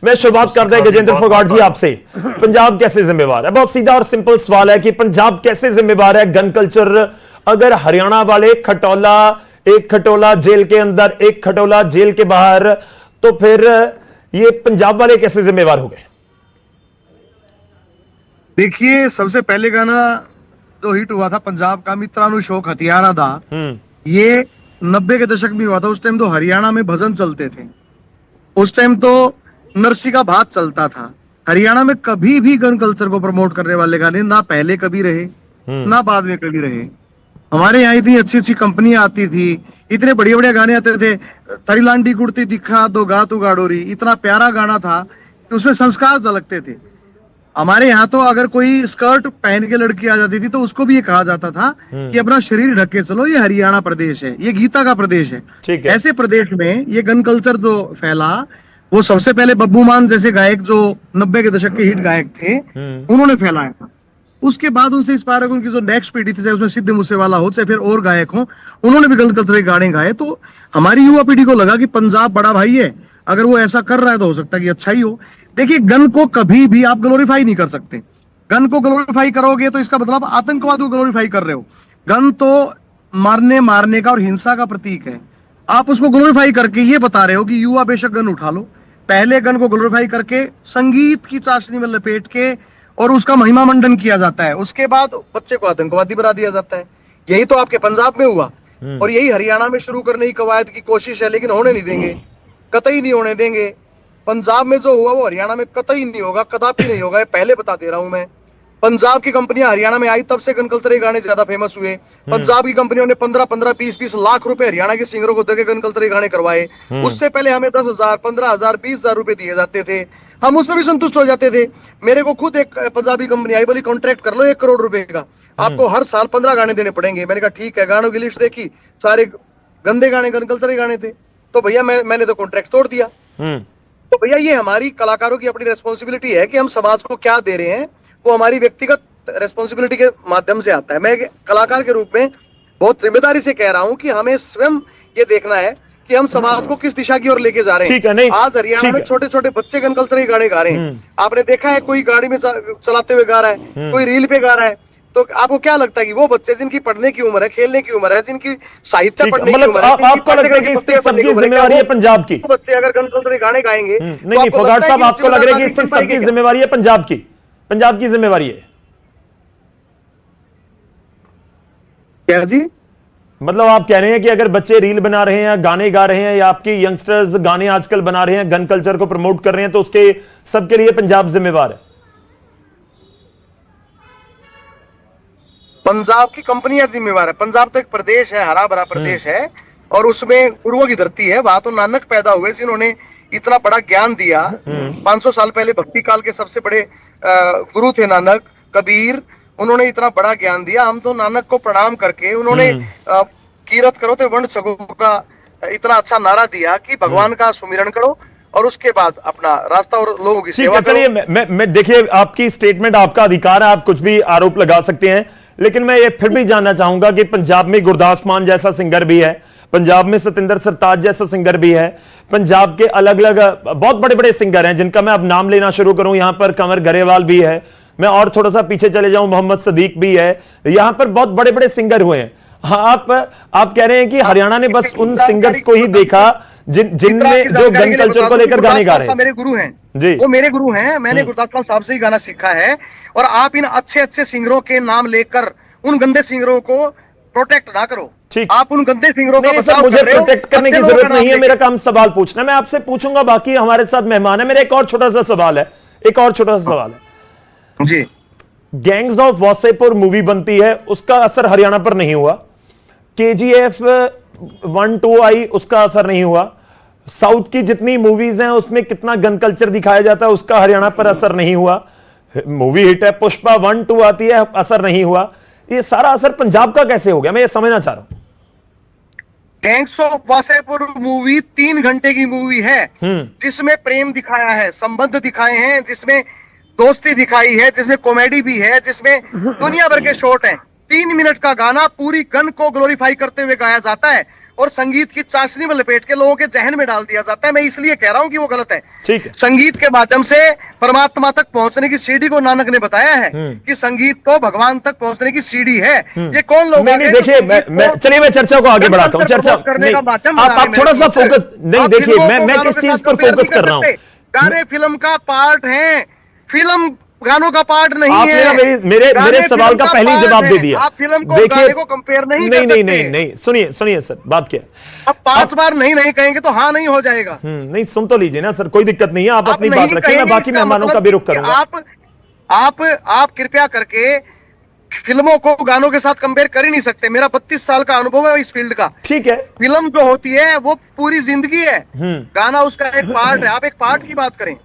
मैं शुरुआत करते हैं गजेंद्र फोगाट जी आपसे। पंजाब कैसे जिम्मेवार है? बहुत सीधा और सिंपल सवाल है कि पंजाब कैसे जिम्मेवार है गन कल्चर? अगर हरियाणा वाले खटोला, एक खटोला जेल के अंदर, एक खटोला जेल के बाहर, तो फिर ये पंजाब वाले कैसे जिम्मेवार हो गए? देखिए, सबसे पहले गाना जो हिट हुआ था पंजाब का, मित्रानु शौक हथियारा दा, ये 90 के दशक में हुआ था। उस टाइम तो हरियाणा में भजन चलते थे, उस टाइम तो नरसी का भात चलता था। हरियाणा में कभी भी गन कल्चर को प्रमोट करने वाले गाने ना पहले कभी रहे, ना बाद में कभी रहे। हमारे यहाँ इतनी अच्छी अच्छी कंपनियां आती थी, इतने बढ़िया बढ़िया गाने आते थे। थरीलांडी कुर्ती दिखा दो गा तू गाडोरी, इतना प्यारा गाना था कि उसमें संस्कार झलकते थे। हमारे यहाँ तो अगर कोई स्कर्ट पहन के लड़की आ जाती थी तो उसको भी ये कहा जाता था कि अपना शरीर ढक के चलो, ये हरियाणा प्रदेश है, ये गीता का प्रदेश है। ऐसे प्रदेश में ये गन कल्चर जो फैला, वो सबसे पहले बब्बू मान जैसे गायक जो 90 के दशक के हिट गायक थे, उन्होंने फैलाया था। उसके बाद उनसे इंस्पायर होकर उनकी जो नेक्स्ट पीढ़ी थी, चाहे उसमें सिद्धू मूसेवाला हो चाहे फिर और गायक हो, उन्होंने भी गन कल्चर के गाने गाए। तो हमारी युवा पीढ़ी को लगा कि पंजाब बड़ा भाई है, अगर वो ऐसा कर रहा है तो हो सकता है कि अच्छा ही हो। देखिए, गन को कभी भी आप ग्लोरीफाई नहीं कर सकते। गन को ग्लोरीफाई करोगे तो इसका मतलब आतंकवाद को ग्लोरीफाई कर रहे हो। गन तो मारने का और हिंसा का प्रतीक है। आप उसको ग्लोरीफाई करके ये बता रहे हो कि युवा बेशक गन उठा लो। पहले गन को ग्लोरीफाई करके संगीत की चाशनी में लपेट के और उसका महिमा मंडन किया जाता है, उसके बाद बच्चे को आतंकवादी बना दिया जाता है। यही तो आपके पंजाब में हुआ और यही हरियाणा में शुरू करने की कवायद की कोशिश है, लेकिन होने नहीं देंगे, कतई नहीं होने देंगे। पंजाब में जो हुआ वो हरियाणा में कतई नहीं होगा, कदापि नहीं होगा, पहले बता दे रहा हूं मैं। पंजाब की कंपनियां हरियाणा में आई तब से गन कल्चर के गाने ज्यादा फेमस हुए। पंजाब की कंपनियों ने 15-15, 20-20 लाख रुपए हरियाणा के सिंगरों को देकर गन कल्चर के गाने करवाए। उससे पहले हमें 10,000, 15,000, 20,000 रुपए दिए जाते थे, हम उसमें भी संतुष्ट हो जाते थे। मेरे को खुद एक पंजाबी कंपनी आई, बोली कॉन्ट्रैक्ट कर लो 1 करोड़ रुपए का, आपको हर साल 15 गाने देने पड़ेंगे। मैंने कहा ठीक है, गानों की लिस्ट देखी, सारे गंदे गाने गन कल्चर के गाने थे। तो भैया मैंने तो कॉन्ट्रैक्ट तोड़ दिया। तो भैया ये हमारी कलाकारों की अपनी रेस्पॉन्सिबिलिटी है कि हम समाज को क्या दे रहे हैं, वो हमारी व्यक्तिगत रेस्पॉन्सिबिलिटी के माध्यम से आता है। मैं कलाकार के रूप में बहुत जिम्मेदारी से कह रहा हूं कि हमें स्वयं ये देखना है कि हम समाज को किस दिशा की ओर लेके जा रहे हैं। आज हरियाणा में छोटे छोटे बच्चे गन कल्चर के गाने गा रहे हैं। आपने देखा है, कोई गाड़ी में चलाते हुए गा रहा है, कोई रील पे गा रहा है। तो आपको क्या लगता है कि वो बच्चे जिनकी पढ़ने की उम्र है, खेलने की उम्र है, जिनकी साहित्य पढ़ने की उम्र है, आपको लगता है कि इससे सबकी जिम्मेवारी है पंजाब की? बच्चे अगर गन कल्चर के गाने गाएंगे, नहीं फोगाट साहब, आपको लग रहा है कि इससे सबकी जिम्मेवारी है पंजाब की? पंजाब की जिम्मेवारी है क्या जी? मतलब आप कह रहे हैं कि अगर बच्चे रील बना रहे हैं, गाने गा रहे हैं, या आपकी यंगस्टर्स गाने आजकल बना रहे हैं, गन कल्चर को प्रमोट कर रहे हैं, तो उसके सबके लिए पंजाब जिम्मेवार है? पंजाब की कंपनियां जिम्मेवार है। पंजाब तो एक प्रदेश है, हरा भरा प्रदेश है, और उसमें गुरुओं की धरती है। वहां तो नानक पैदा हुए जिन्होंने इतना बड़ा ज्ञान दिया। 500 साल पहले भक्ति काल के सबसे बड़े गुरु थे नानक, कबीर, उन्होंने इतना बड़ा ज्ञान दिया। हम तो नानक को प्रणाम करके, उन्होंने कीरत करो तो वर्ण छगो का इतना अच्छा नारा दिया कि भगवान का सुमिरन करो और उसके बाद अपना रास्ता और लोगों की सेवा करो। चलिए, मैं देखिए, आपकी स्टेटमेंट, आपका अधिकार है, आप कुछ भी आरोप लगा सकते हैं, लेकिन मैं ये फिर भी जानना चाहूंगा कि पंजाब में गुरदास मान जैसा सिंगर भी है, पंजाब में सतिंदर सरताज जैसा सिंगर भी है, पंजाब के अलग अलग बहुत बड़े बड़े सिंगर हैं जिनका मैं अब नाम लेना शुरू करूं। यहां पर कंवर गरेवाल भी है, मैं और थोड़ा सा पीछे चले जाऊं, मोहम्मद सदीक भी है, यहां पर बहुत बड़े बड़े सिंगर हुए हैं। हाँ, आप कह रहे हैं कि हरियाणा ने बस उन सिंगर्स को ही देखा जिनमें जो गन कल्चर को लेकर गाने गा रहे हैं। मेरे गुरु हैं जी, वो मेरे गुरु हैं, मैंने गुरदास मान साहब से ही गाना सीखा है। और आप इन अच्छे अच्छे सिंगरों के नाम लेकर उन गंदे सिंगरों को प्रोटेक्ट ना करो। आप उन गंदे सिंगरों को सर, मुझे प्रोटेक्ट करने की जरूरत नहीं है, मेरा काम सवाल पूछना, मैं आपसे पूछूंगा, बाकी हमारे साथ मेहमान है। मेरा एक और छोटा सा सवाल है, एक और छोटा सा सवाल है जी। गैंग्स ऑफ वासेपुर मूवी बनती है, उसका असर हरियाणा पर नहीं हुआ। KGF 1-2 आई, उसका असर नहीं हुआ। साउथ की जितनी मूवीज हैं उसमें कितना गन कल्चर दिखाया जाता है, उसका हरियाणा पर असर नहीं हुआ। मूवी हिट है, पुष्पा 1-2 आती है, असर नहीं हुआ। ये सारा असर पंजाब का कैसे हो गया, मैं ये समझना चाह रहा हूं। गैंग्स ऑफ वासेपुर मूवी 3 घंटे की मूवी है, जिसमें प्रेम दिखाया है, संबंध दिखाए हैं, जिसमें दोस्ती दिखाई है, जिसमें कॉमेडी भी है, जिसमें दुनिया भर के शॉट हैं। 3 मिनट का गाना पूरी गन को ग्लोरीफाई करते हुए गाया जाता है। और संगीत की चाशनी में लपेट के लोगों के जहन में डाल दिया जाता है। मैं इसलिए कह रहा हूं कि वो गलत है। ठीक है। संगीत के माध्यम से परमात्मा तक पहुंचने की सीढ़ी को नानक ने बताया है कि संगीत तो भगवान तक पहुंचने की सीढ़ी है। ये कौन लोग नहीं देखिए, चलिए मैं चर्चा को आगे बढ़ाता हूं। चर्चा करने का माध्यम आप थोड़ा सा फोकस नहीं, देखिए मैं किस चीज पर फोकस कर रहा हूं। गाने फिल्म का पार्ट है, फिल्म गानों का पार्ट नहीं है। आपने मेरे सवाल का पहले ही जवाब दे दिया। आप फिल्म को गाने को कंपेयर नहीं कर सकते। नहीं सुनिए सर, बात क्या है। अब 5 बार नहीं कहेंगे तो हाँ नहीं हो जाएगा। नहीं, सुन तो लीजिए ना सर, कोई दिक्कत नहीं है, आप अपनी बात रखिए, मैं बाकी मेहमानों का भी रुख करूंगा। आप कृपया करके फिल्मों को गानों के साथ कंपेयर कर ही नहीं सकते। मेरा 32 साल का अनुभव है इस फील्ड का। ठीक है। फिल्म जो होती है वो पूरी जिंदगी है, गाना उसका एक पार्ट है। आप एक पार्ट की बात करें,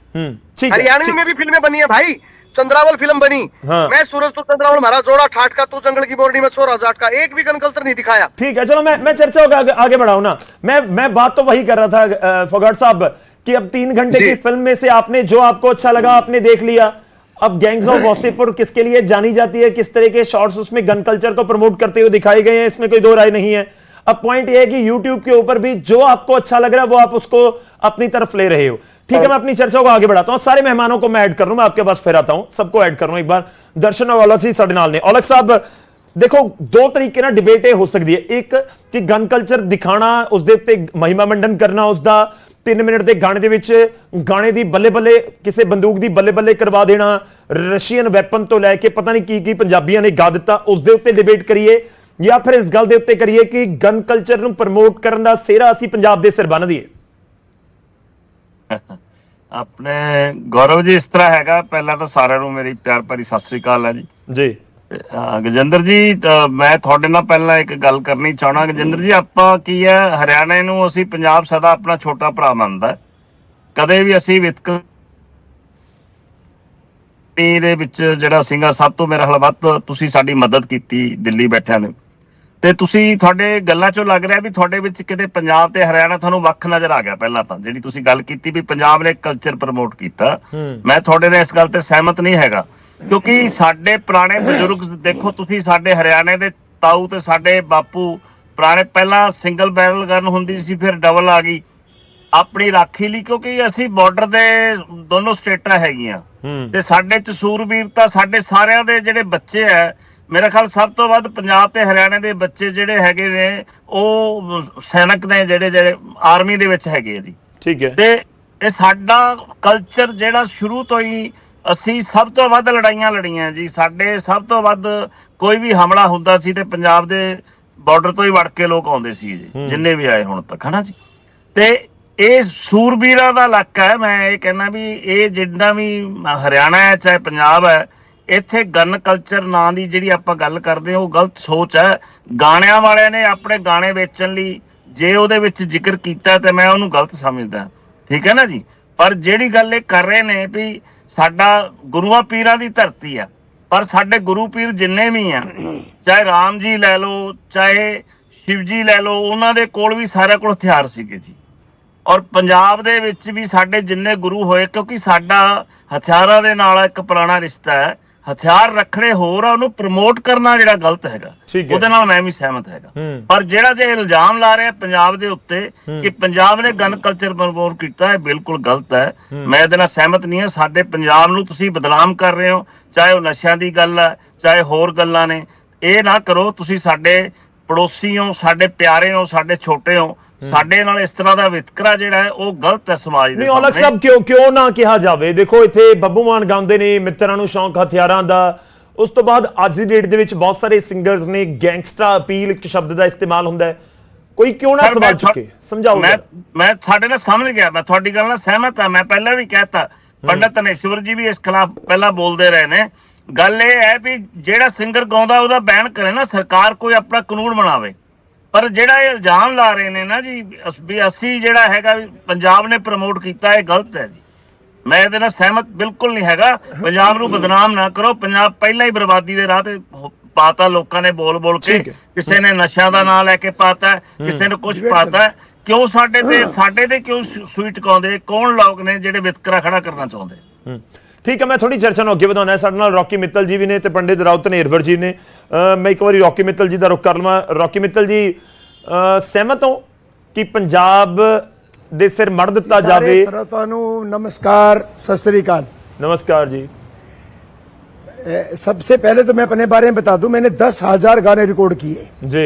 हरियाणवी में भी फिल्में बनी है भाई। चंद्रावल फिल्म बनी, हाँ। मैं सूरज तो चंद्रावल हमारा जोड़ा ठाट का, तू जंगल की बोरनी में छोरा जाट का, एक भी गन कल्चर नहीं दिखाया। ठीक है, चलो मैं चर्चा को आगे बढ़ाऊं ना। मैं बात तो वही कर रहा था फोगाट साहब कि अब 3 घंटे की फिल्म में से आपने जो आपको अच्छा लगा आपने देख लिया। अब गैंग्स ऑफ वासेपुर किसके लिए जानी जाती है, किस तरह के शॉर्ट्स उसमें गन कल्चर को प्रमोट करते हुए दिखाए गए हैं, इसमें कोई दो राय नहीं है। अब पॉइंट यह है कि यूट्यूब के ऊपर भी जो आपको अच्छा लग रहा है वो आप उसको अपनी तरफ ले रहे हो। ठीक है, मैं अपनी चर्चा को आगे बढ़ाता हूं। सारे मेहमानों को मैं ऐड कर रहा हूं, मैं आपके पास फिर आता हूं, सबको ऐड कर रहा हूं एक बार। दर्शन और औलख जी साडे नाल ने। औलख साहब देखो, 2 तरीके ना डिबेट हो सकती है। एक कि गन कल्चर दिखाना, उसके उत्ते महिमा मंडन करना, उसका 3 मिनट के गाने दे विच गाने दी बल्ले बल्ले, किसी बंदूक दी बल्ले बल्ले करवा देना, रशियन वैपन तो लैके पता नहीं की पंजाबियों ने गा दिता, उसके उत्ते डिबेट करिए, या फिर इस गल दे उत्ते करिए कि गन कल्चर नूं प्रमोट करन दा सेहरा असीं पंजाब दे सिर बन दईए। अपने गौरव जी इस तरह हैगा, पहला तो साਰਿਆਂ ਨੂੰ ਮੇਰੀ ਪਿਆਰ ਭਰੀ ਸਤਿ ਸ੍ਰੀ ਅਕਾਲ ਹੈ ਜੀ। ਗਜਿੰਦਰ ਜੀ, ਮੈਂ ਤੁਹਾਡੇ ਨਾਲ ਪਹਿਲਾਂ ਇੱਕ ਗੱਲ ਕਰਨੀ ਚਾਹਣਾ। ਗਜਿੰਦਰ ਜੀ, ਆਪਾਂ ਕੀ ਹੈ, ਹਰਿਆਣੇ ਨੂੰ ਅਸੀਂ ਪੰਜਾਬ ਸਦਾ ਆਪਣਾ ਛੋਟਾ ਭਰਾ ਮੰਨਦਾ, ਕਦੇ ਵੀ ਅਸੀਂ ਵਿਤਕਰੇ ਦੇ ਵਿੱਚ ਜਿਹੜਾ ਸੀਗਾ ਸਭ ਤੋਂ ਮੇਰਾ ਖਿਆਲ ਵੱਧ ਤੁਸੀਂ ਸਾਡੀ ਮਦਦ ਕੀਤੀ ਦਿੱਲੀ ਬੈਠਿਆਂ ਨੇ। ਤੇ ਤੁਸੀਂ ਤੁਹਾਡੇ ਗੱਲਾਂ ਚੋਂ ਲੱਗ ਰਿਹਾ ਵੀ ਤੁਹਾਡੇ ਵਿੱਚ ਕਿਤੇ ਪੰਜਾਬ ਤੇ ਹਰਿਆਣਾ ਤੁਹਾਨੂੰ ਵੱਖ ਨਜ਼ਰ ਆ ਗਿਆ। ਪਹਿਲਾਂ ਤਾਂ ਜਿਹੜੀ ਤੁਸੀਂ ਗੱਲ ਕੀਤੀ ਵੀ ਪੰਜਾਬ ਨੇ ਕਲਚਰ ਪ੍ਰਮੋਟ ਕੀਤਾ, ਮੈਂ ਤੁਹਾਡੇ ਨਾਲ ਇਸ ਗੱਲ ਤੇ ਸਹਿਮਤ ਨਹੀਂ ਹੈਗਾ, ਕਿਉਂਕਿ ਸਾਡੇ ਪੁਰਾਣੇ ਬਜ਼ੁਰਗ ਦੇਖੋ, ਤੁਸੀਂ ਸਾਡੇ ਹਰਿਆਣੇ ਦੇ ਤਾਊ ਤੇ ਸਾਡੇ ਬਾਪੂ ਪੁਰਾਣੇ, ਪਹਿਲਾਂ ਸਿੰਗਲ ਬੈਰਲ ਗਨ ਹੁੰਦੀ ਸੀ, ਫਿਰ ਡਬਲ ਆ ਗਈ ਆਪਣੀ ਰਾਖੀ ਲਈ, ਕਿਉਂਕਿ ਅਸੀਂ ਬਾਰਡਰ ਦੇ ਦੋਨੋਂ ਸਟੇਟਾਂ ਹੈਗੀਆਂ ਤੇ ਸਾਡੇ ਚ ਸੂਰਬੀਰਤਾ ਸਾਡੇ ਸਾਰਿਆਂ ਦੇ ਜਿਹੜੇ ਬੱਚੇ ਹੈ, मेरा ख्याल सब तो वध पंजाब ते हरियाणे दे बच्चे जिहड़े हैगे ने ओ सैनिक ने जिहड़े आर्मी दे विच हैगे जी। ठीक है। ते ये साडा कल्चर जिहड़ा शुरू तो ही असीं सब तो वध लड़ाइयां लड़ीਆਂ जी। साडे सब तो वध कोई भी हमला हुंदा सी ते पंजाब दे बार्डर तो ही वड़ के लोग आउंदे सी जी, जिन्ने भी आए हुण तक, है ना जी। ते ਇਹ ਸੂਰਬੀਰਾਂ ਦਾ ਇਲਾਕਾ ਹੈ। ਮੈਂ ਇਹ ਕਹਿਣਾ ਵੀ ਇਹ ਜਿੰਨਾ ਵੀ ਹਰਿਆਣਾ ਹੈ ਚਾਹੇ ਪੰਜਾਬ ਹੈ, ਇੱਥੇ ਗਨ ਕਲਚਰ ਨਾਂ ਦੀ ਜਿਹੜੀ ਆਪਾਂ ਗੱਲ ਕਰਦੇ ਹਾਂ ਉਹ ਗਲਤ ਸੋਚ ਹੈ। ਗਾਣਿਆਂ ਵਾਲਿਆਂ ਨੇ ਆਪਣੇ ਗਾਣੇ ਵੇਚਣ ਲਈ ਜੇ ਉਹਦੇ ਵਿੱਚ ਜ਼ਿਕਰ ਕੀਤਾ ਤੇ ਮੈਂ ਉਹਨੂੰ ਗਲਤ ਸਮਝਦਾ, ਠੀਕ ਹੈ ਨਾ ਜੀ। ਪਰ ਜਿਹੜੀ ਗੱਲ ਇਹ ਕਰ ਰਹੇ ਨੇ ਵੀ ਸਾਡਾ ਗੁਰੂਆਂ ਪੀਰਾਂ ਦੀ ਧਰਤੀ ਆ, ਪਰ ਸਾਡੇ ਗੁਰੂ ਪੀਰ ਜਿੰਨੇ ਵੀ ਆ, ਚਾਹੇ ਰਾਮ ਜੀ ਲੈ ਲਓ ਚਾਹੇ ਸ਼ਿਵ ਜੀ ਲੈ ਲਓ, ਉਹਨਾਂ ਦੇ ਕੋਲ ਵੀ ਸਾਰਿਆਂ ਕੋਲ ਹਥਿਆਰ ਸੀਗੇ ਜੀ। ਔਰ ਪੰਜਾਬ ਦੇ ਵਿੱਚ ਵੀ ਸਾਡੇ ਜਿੰਨੇ ਗੁਰੂ ਹੋਏ, ਕਿਉਂਕਿ ਸਾਡਾ ਹਥਿਆਰਾਂ ਦੇ ਨਾਲ ਇੱਕ ਪੁਰਾਣਾ ਰਿਸ਼ਤਾ ਹੈ। ਹਥਿਆਰ ਰੱਖਣੇ ਹੋਰ ਆ, ਉਹਨੂੰ ਪ੍ਰਮੋਟ ਕਰਨਾ ਜਿਹੜਾ ਗਲਤ ਹੈਗਾ, ਉਹਦੇ ਨਾਲ ਮੈਂ ਵੀ ਸਹਿਮਤ ਹੈਗਾ। ਪਰ ਜਿਹੜਾ ਜੇ ਇਲਜ਼ਾਮ ਲਾ ਰਿਹਾ ਪੰਜਾਬ ਦੇ ਉੱਤੇ ਕਿ ਪੰਜਾਬ ਨੇ ਗਨ ਕਲਚਰ ਪ੍ਰਮੋਟ ਕੀਤਾ, ਹੈ ਬਿਲਕੁਲ ਗਲਤ ਹੈ। ਮੈਂ ਇਹਦੇ ਨਾਲ ਸਹਿਮਤ ਨਹੀਂ ਹਾਂ। ਸਾਡੇ ਪੰਜਾਬ ਨੂੰ ਤੁਸੀਂ ਬਦਨਾਮ ਕਰ ਰਹੇ ਹੋ, ਚਾਹੇ ਉਹ ਨਸ਼ਿਆਂ ਦੀ ਗੱਲ ਹੈ ਚਾਹੇ ਹੋਰ ਗੱਲਾਂ ਨੇ। ਇਹ ਨਾ ਕਰੋ, ਤੁਸੀਂ ਸਾਡੇ ਪੜੋਸੀ ਹੋ, ਸਾਡੇ ਪਿਆਰੇ ਹੋ, ਸਾਡੇ ਛੋਟੇ ਹੋ। ਸਾਡੇ ਨਾਲ ਇਸ ਤਰ੍ਹਾਂ ਦਾ ਵਿਤਕਰਾ ਜਿਹੜਾ ਹੈ ਉਹ ਗਲਤ ਹੈ ਸਮਾਜ ਦੇ। ਨਹੀਂ ਔਲਖ ਸਾਹਿਬ, ਕਿਉਂ ਨਾ ਕਿਹਾ ਜਾਵੇ। ਦੇਖੋ ਇੱਥੇ ਬੱਬੂ ਮਾਨ ਗਾਉਂਦੇ ਨੇ ਮਿੱਤਰਾਂ ਨੂੰ ਸ਼ੌਂਕ ਹਥਿਆਰਾਂ ਦਾ, ਉਸ ਤੋਂ ਬਾਅਦ ਅੱਜ ਦੀ ਡੇਟ ਦੇ ਵਿੱਚ ਬਹੁਤ ਸਾਰੇ ਸਿੰਗਰਸ ਨੇ ਗੈਂਗਸਟਰ ਅਪੀਲ ਇੱਕ ਸ਼ਬਦ ਦਾ ਇਸਤੇਮਾਲ ਹੁੰਦਾ ਹੈ, ਕੋਈ ਕਿਉਂ ਨਾ ਸਵਾਲ ਚੁੱਕੇ? ਸਮਝਾਓ। ਮੈਂ ਸਾਡੇ ਨਾਲ ਸਮਝ ਗਿਆ, ਮੈਂ ਤੁਹਾਡੀ ਗੱਲ ਨਾਲ ਸਹਿਮਤ ਹਾਂ। ਮੈਂ ਪਹਿਲਾਂ ਵੀ ਕਹਿਤਾ, ਪੰਡਤ ਧਨੇਸ਼ਵਰ ਜੀ ਵੀ ਇਸ ਖਿਲਾਫ ਪਹਿਲਾਂ ਬੋਲਦੇ ਰਹੇ ਨੇ। ਗੱਲ ਇਹ ਹੈ ਵੀ ਜਿਹੜਾ ਸਿੰਗਰ ਗਾਉਂਦਾ ਉਹਦਾ ਬੈਨ ਕਰੇ ਨਾ ਸਰਕਾਰ, ਕੋਈ ਆਪਣਾ ਕਾਨੂੰਨ ਬਣਾਵੇ। ਪਰ ਜਿਹੜਾ ਇਹ ਇਲਜ਼ਾਮ ਲਾ ਰਹੇ ਨੇ ਨਾ ਜੀ ਵੀ ਅਸੀਂ ਜਿਹੜਾ ਹੈਗਾ ਪੰਜਾਬ ਨੇ ਪ੍ਰਮੋਟ ਕੀਤਾ, ਇਹ ਗਲਤ ਹੈ ਜੀ। ਮੈਂ ਇਹਦੇ ਨਾਲ ਸਹਿਮਤ ਬਿਲਕੁਲ ਨਹੀਂ ਹੈਗਾ। ਪੰਜਾਬ ਨੂੰ ਬਦਨਾਮ ਨਾ ਕਰੋ। ਪੰਜਾਬ ਪਹਿਲਾਂ ਹੀ ਬਰਬਾਦੀ ਦੇ ਰਾਹ ਤੇ ਪਾਤਾ ਲੋਕਾਂ ਨੇ ਬੋਲ ਬੋਲ ਕੇ। ਕਿਸੇ ਨੇ ਨਸ਼ਿਆਂ ਦਾ ਨਾਂ ਲੈ ਕੇ ਪਾਤਾ, ਕਿਸੇ ਨੇ ਕੁਛ ਪਾਤਾ। ਕਿਉਂ ਸਾਡੇ ਤੇ ਕਿਉਂ ਸੂਈ ਟਿਕਾਉਂਦੇ? ਕੌਣ ਲੋਕ ਨੇ ਜਿਹੜੇ ਵਿਤਕਰਾ ਖੜਾ ਕਰਨਾ ਚਾਹੁੰਦੇ? ठीक है, मैं थोड़ी चर्चा अगे ਵਧਾਉਣਾ। ਸਾਡੇ ਨਾਲ ਰੌਕੀ ਮਿੱਤਲ ਜੀ ਵੀ ਨੇ ਤੇ ਪੰਡਿਤ ਰਾਉ ਧਨੇਰਵਰ ਜੀ ਨੇ। मैं एक बार रॉकी मित्तल जी का रुख कर लवां। रॉकी मित्तल जी, ਸਹਿਮਤ ਹੋ ਕਿ ਪੰਜਾਬ ਦੇ ਸਿਰ ਮੜ ਦਿੱਤਾ सारे ਜਾਵੇ? श्रोताओं ਨੂੰ नमस्कार, सत श्री अकाल। नमस्कार जी। सबसे पहले तो मैं अपने बारे में बता दूं, मैंने 10,000 गाने रिकॉर्ड किए जी।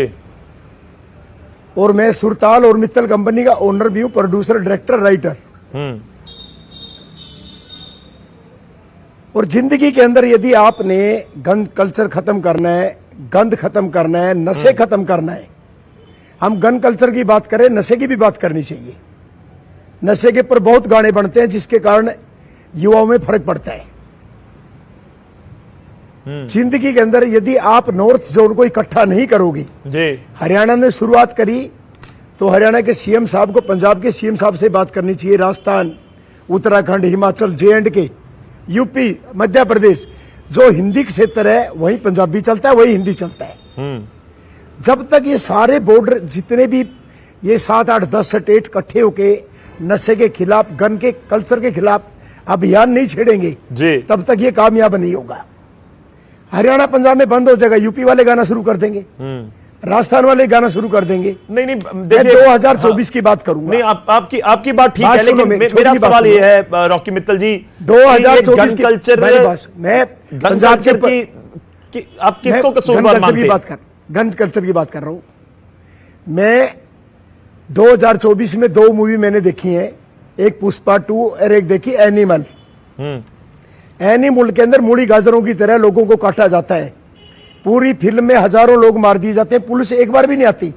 और मैं सुरताल और मित्तल कंपनी का ओनर भी हूं, प्रोड्यूसर, डायरेक्टर, राइटर। और जिंदगी के अंदर यदि आपने गंद कल्चर खत्म करना है, गंद खत्म करना है, नशे खत्म करना है, हम गन कल्चर की बात करें, नशे की भी बात करनी चाहिए। नशे के ऊपर बहुत गाने बनते हैं जिसके कारण युवाओं में फर्क पड़ता है। जिंदगी के अंदर यदि आप नॉर्थ जोन को इकट्ठा नहीं करोगे, जी। हरियाणा ने शुरुआत करी तो हरियाणा के सीएम साहब को पंजाब के सीएम साहब से बात करनी चाहिए। राजस्थान, उत्तराखंड, हिमाचल, J&K, यूपी, मध्य प्रदेश, जो हिंदी क्षेत्र है वहीं पंजाबी चलता है, वही हिंदी चलता है। जब तक ये सारे बॉर्डर जितने भी ये 7, 8, 10 स्टेट इकट्ठे होके नशे के खिलाफ, गन के कल्चर के खिलाफ अभियान नहीं छेड़ेंगे, जी। तब तक ये कामयाब नहीं होगा। हरियाणा पंजाब में बंद हो जाएगा, यूपी वाले गाना शुरू कर देंगे, राजस्थान वाले गाना शुरू कर देंगे। नहीं नहीं, मैं देखिए 2024 की बात करूंगा। नहीं, आपकी बात ठीक बात है, सुनो, लेकिन छोटी मेरा बात सवाल सुनो। ये है रॉकी मित्तल जी, 2024 की कल्चर, मेरी बात, मैं गन पंजाब कल्चर के की आप किसको कसूरवार मानते हैं? गन कल्चर की बात कर रहा हूं मैं। 2024 में 2 मूवी मैंने देखी हैं, एक पुष्पा 2 और एक देखी एनिमल। एनिमल के अंदर मूली गाजरों की तरह लोगों को काटा जाता है। पूरी फिल्म में हजारों लोग मार दिए जाते हैं, पुलिस एक बार भी नहीं आती।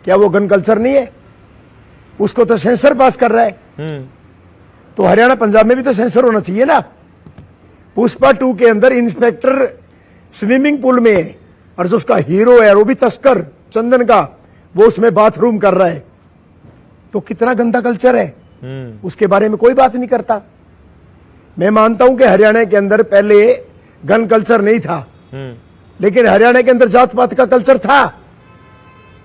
क्या वो गन कल्चर नहीं है? उसको तो सेंसर पास कर रहा है। तो हरियाणा पंजाब में भी तो सेंसर होना चाहिए ना। पुष्पा 2 के अंदर इंस्पेक्टर स्विमिंग पूल में है और जो उसका हीरो है वो भी तस्कर चंदन का, वो उसमें बाथरूम कर रहा है। तो कितना गंदा कल्चर है, उसके बारे में कोई बात नहीं करता। मैं मानता हूं कि हरियाणा के अंदर पहले गन कल्चर नहीं था, लेकिन हरियाणा के अंदर जात पात का कल्चर था।